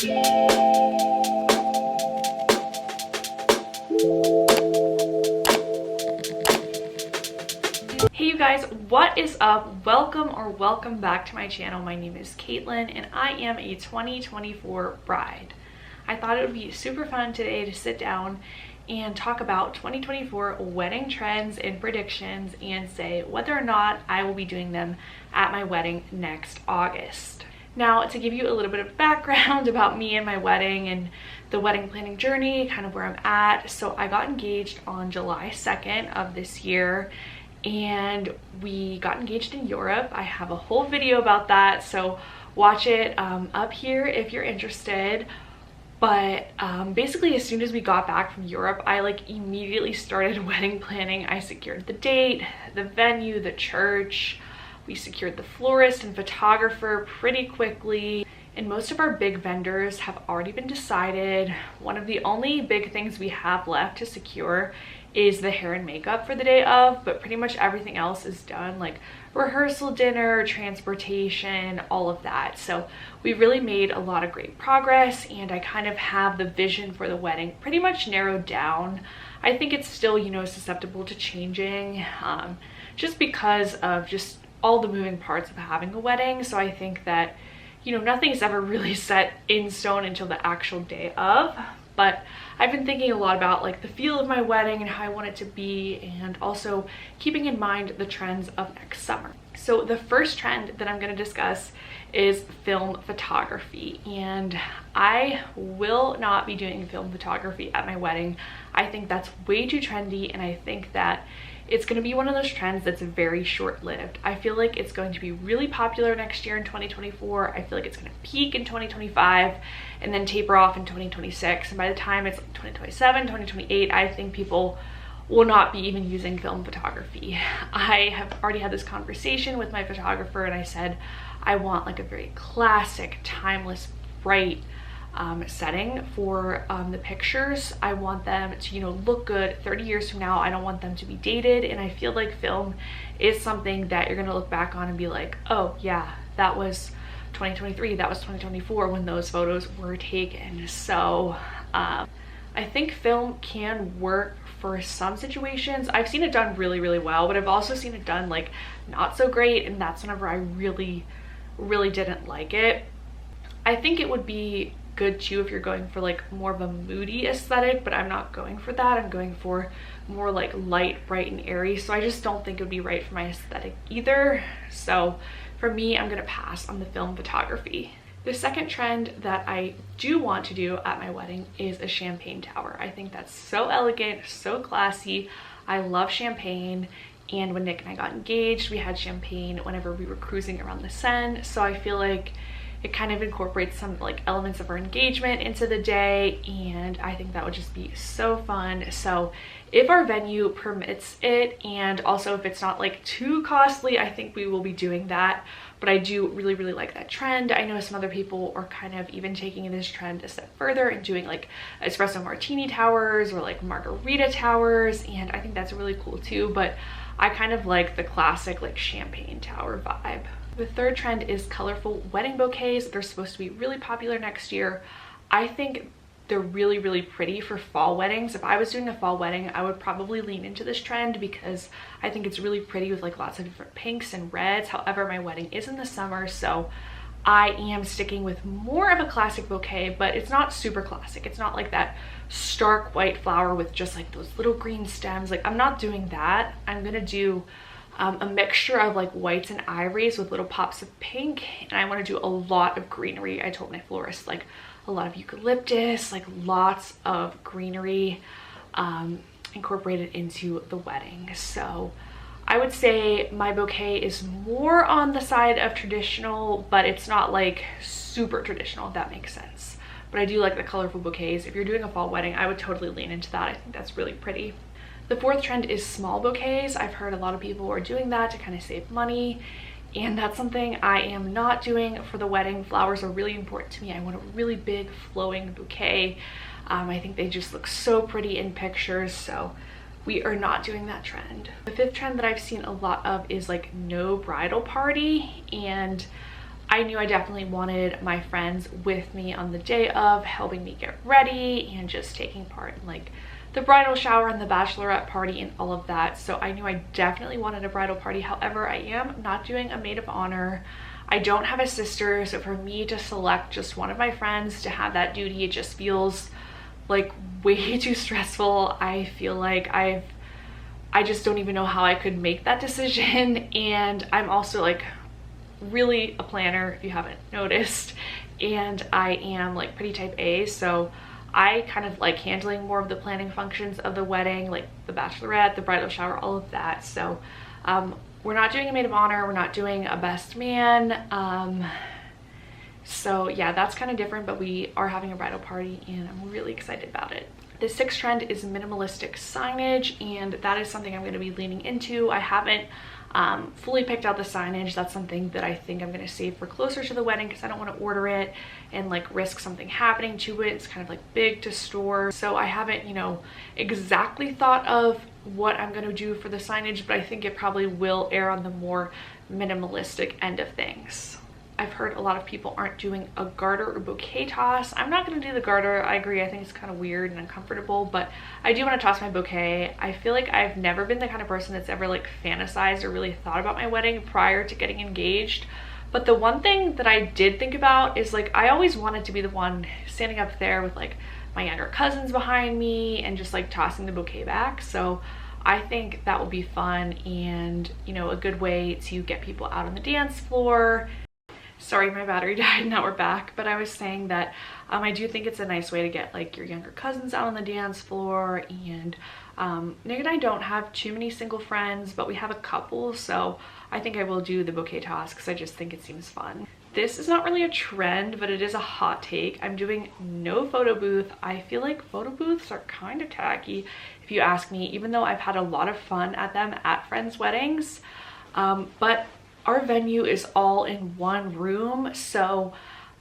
Hey you guys, what is up? Welcome back to my channel. My name is Caitlin and I am a 2024 bride. I thought it would be super fun today to sit down and talk about 2024 wedding trends and predictions and say whether or not I will be doing them at my wedding next August. Now, to give you a little bit of background about me and my wedding and the wedding planning journey, kind of where I'm at. So I got engaged on July 2nd of this year and we got engaged in Europe. I have a whole video about that, so watch it up here if you're interested. But basically as soon as we got back from Europe, I immediately started wedding planning. I secured the date, the venue, the church. We secured the florist and photographer pretty quickly, and most of our big vendors have already been decided. One of the only big things we have left to secure is the hair and makeup for the day of, but pretty much everything else is done, like rehearsal dinner, transportation, all of that. So we really made a lot of great progress, and I kind of have the vision for the wedding pretty much narrowed down. I think it's still, susceptible to changing, just because of just all the moving parts of having a wedding. So I think that, nothing's ever really set in stone until the actual day of. But I've been thinking a lot about the feel of my wedding and how I want it to be, and also keeping in mind the trends of next summer. So the first trend that I'm going to discuss is film photography, and I will not be doing film photography at my wedding. I think that's way too trendy, and I think that it's going to be one of those trends that's very short-lived. I feel like it's going to be really popular next year in 2024. I feel like it's going to peak in 2025 and then taper off in 2026. And by the time it's 2027, 2028, I think people will not be even using film photography. I have already had this conversation with my photographer, and I said I want a very classic, timeless, bright setting for the pictures. I want them to look good 30 years from now. I don't want them to be dated, and I feel like film is something that you're gonna look back on and be like, oh yeah, that was 2023, that was 2024 when those photos were taken. So I think film can work for some situations. I've seen it done really well, but I've also seen it done not so great, and that's whenever I really didn't like it. I think it would be good too if you're going for more of a moody aesthetic, but I'm not going for that. I'm going for more light, bright, and airy. So I just don't think it would be right for my aesthetic either. So for me, I'm gonna pass on the film photography. The second trend that I do want to do at my wedding is a champagne tower. I think that's so elegant, so classy. I love champagne. And when Nick and I got engaged, we had champagne whenever we were cruising around the Seine. So I feel like it kind of incorporates some elements of our engagement into the day, and I think that would just be so fun. So if our venue permits it, and also if it's not too costly, I think we will be doing that. But I do really like that trend. I know some other people are kind of even taking this trend a step further and doing espresso martini towers or margarita towers, and I think that's really cool too. But I kind of like the classic champagne tower vibe. The third trend is colorful wedding bouquets. They're supposed to be really popular next year. I think they're really pretty for fall weddings. If I was doing a fall wedding, I would probably lean into this trend because I think it's really pretty with lots of different pinks and reds. However, my wedding is in the summer, so I am sticking with more of a classic bouquet, but it's not super classic. It's not that stark white flower with just those little green stems. I'm not doing that. I'm gonna do a mixture of whites and ivories with little pops of pink, and I want to do a lot of greenery. I told my florist a lot of eucalyptus, lots of greenery incorporated into the wedding. So I would say my bouquet is more on the side of traditional, but it's not super traditional, if that makes sense. But I do like the colorful bouquets. If you're doing a fall wedding, I would totally lean into that. I think that's really pretty. The fourth trend is small bouquets. I've heard a lot of people are doing that to kind of save money, and that's something I am not doing for the wedding. Flowers are really important to me. I want a really big flowing bouquet. I think they just look so pretty in pictures, so we are not doing that trend. The fifth trend that I've seen a lot of is no bridal party, and I knew I definitely wanted my friends with me on the day of, helping me get ready and just taking part in like the bridal shower and the bachelorette party and all of that. So I knew I definitely wanted a bridal party. However, I am not doing a maid of honor. I don't have a sister, so for me to select just one of my friends to have that duty, it just feels like way too stressful. I feel like I just don't even know how I could make that decision. And I'm also like really a planner, if you haven't noticed, and I am like pretty type A, so I kind of like handling more of the planning functions of the wedding, like the bachelorette, the bridal shower, all of that. So we're not doing a maid of honor, we're not doing a best man, so yeah, that's kind of different, but we are having a bridal party and I'm really excited about it. The sixth trend is minimalistic signage, and that is something I'm going to be leaning into. I haven't fully picked out the signage. That's something that I think I'm going to save for closer to the wedding, because I don't want to order it and like risk something happening to it. It's kind of like big to store, so I haven't, you know, exactly thought of what I'm going to do for the signage, but I think it probably will err on the more minimalistic end of things. I've heard a lot of people aren't doing a garter or bouquet toss. I'm not going to do the garter. I agree. I think it's kind of weird and uncomfortable, but I do want to toss my bouquet. I feel like I've never been the kind of person that's ever like fantasized or really thought about my wedding prior to getting engaged. But the one thing that I did think about is like, I always wanted to be the one standing up there with like my younger cousins behind me and just like tossing the bouquet back. So I think that will be fun and, you know, a good way to get people out on the dance floor. Sorry, my battery died, now we're back. But I was saying that I do think it's a nice way to get like your younger cousins out on the dance floor. And Nick and I don't have too many single friends, but we have a couple, so I think I will do the bouquet toss because I just think it seems fun. This is not really a trend, but it is a hot take. I'm doing no photo booth. I feel like photo booths are kind of tacky, if you ask me, even though I've had a lot of fun at them at friends' weddings. But our venue is all in one room, so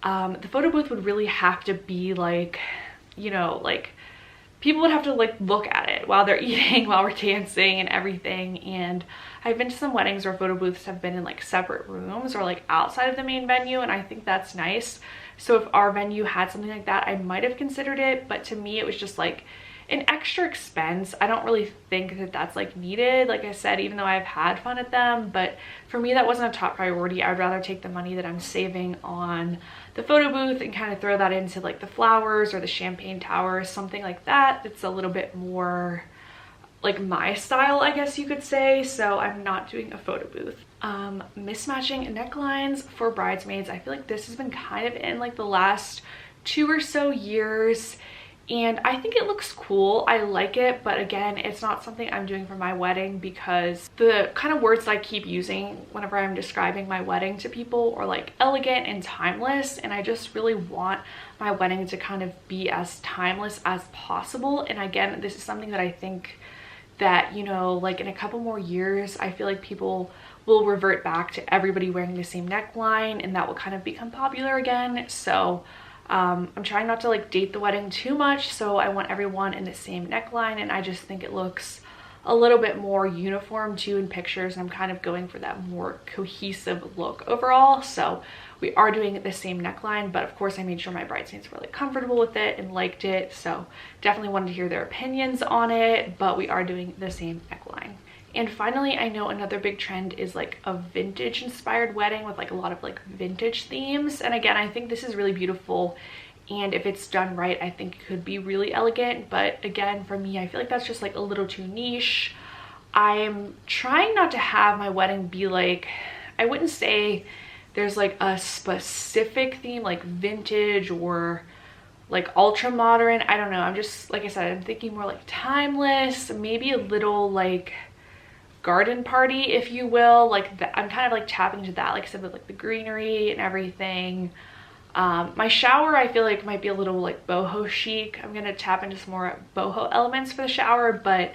the photo booth would really have to be like, you know, like people would have to like look at it while they're eating, while we're dancing and everything. And I've been to some weddings where photo booths have been in like separate rooms or like outside of the main venue, and I think that's nice. So if our venue had something like that, I might have considered it, but to me it was just like an extra expense. I don't really think that that's like needed, like I said, even though I've had fun at them. But for me, that wasn't a top priority. I'd rather take the money that I'm saving on the photo booth and kind of throw that into like the flowers or the champagne towers, something like that that's a little bit more like my style, I guess you could say. So I'm not doing a photo booth. Mismatching necklines for bridesmaids. I feel like this has been kind of in like the last 2 or so years, and I think it looks cool. I like it, but again, it's not something I'm doing for my wedding, because the kind of words that I keep using whenever I'm describing my wedding to people are like elegant and timeless, and I just really want my wedding to kind of be as timeless as possible. And again, this is something that I think that, you know, like in a couple more years, I feel like people will revert back to everybody wearing the same neckline, and that will kind of become popular again. So I'm trying not to like date the wedding too much, so I want everyone in the same neckline, and I just think it looks a little bit more uniform too in pictures, and I'm kind of going for that more cohesive look overall. So we are doing the same neckline, but of course I made sure my bridesmaids were like comfortable with it and liked it, so definitely wanted to hear their opinions on it, but we are doing the same neckline. And finally, I know another big trend is like a vintage inspired wedding with like a lot of like vintage themes. And again, I think this is really beautiful, and if it's done right, I think it could be really elegant. But again, for me, I feel like that's just like a little too niche. I'm trying not to have my wedding be like, I wouldn't say there's like a specific theme like vintage or like ultra modern. I don't know. I'm just, like I said, I'm thinking more like timeless, maybe a little like garden party, if you will. Like I'm kind of like tapping into that, like I said, with like the greenery and everything. My shower, I feel like might be a little like boho chic. I'm gonna tap into some more boho elements for the shower, but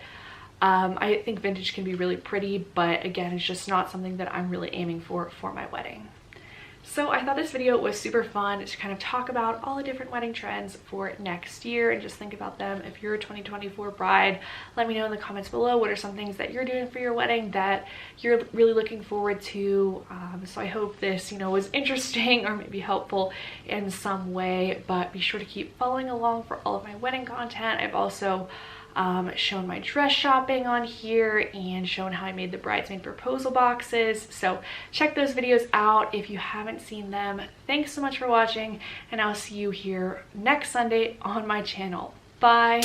I think vintage can be really pretty, but again, it's just not something that I'm really aiming for my wedding. So I thought this video was super fun to kind of talk about all the different wedding trends for next year and just think about them. If you're a 2024 bride, let me know in the comments below what are some things that you're doing for your wedding that you're really looking forward to. So I hope this, was interesting or maybe helpful in some way, but be sure to keep following along for all of my wedding content. I've also shown my dress shopping on here and shown how I made the bridesmaid proposal boxes. So check those videos out if you haven't seen them. Thanks so much for watching, and I'll see you here next Sunday on my channel. Bye.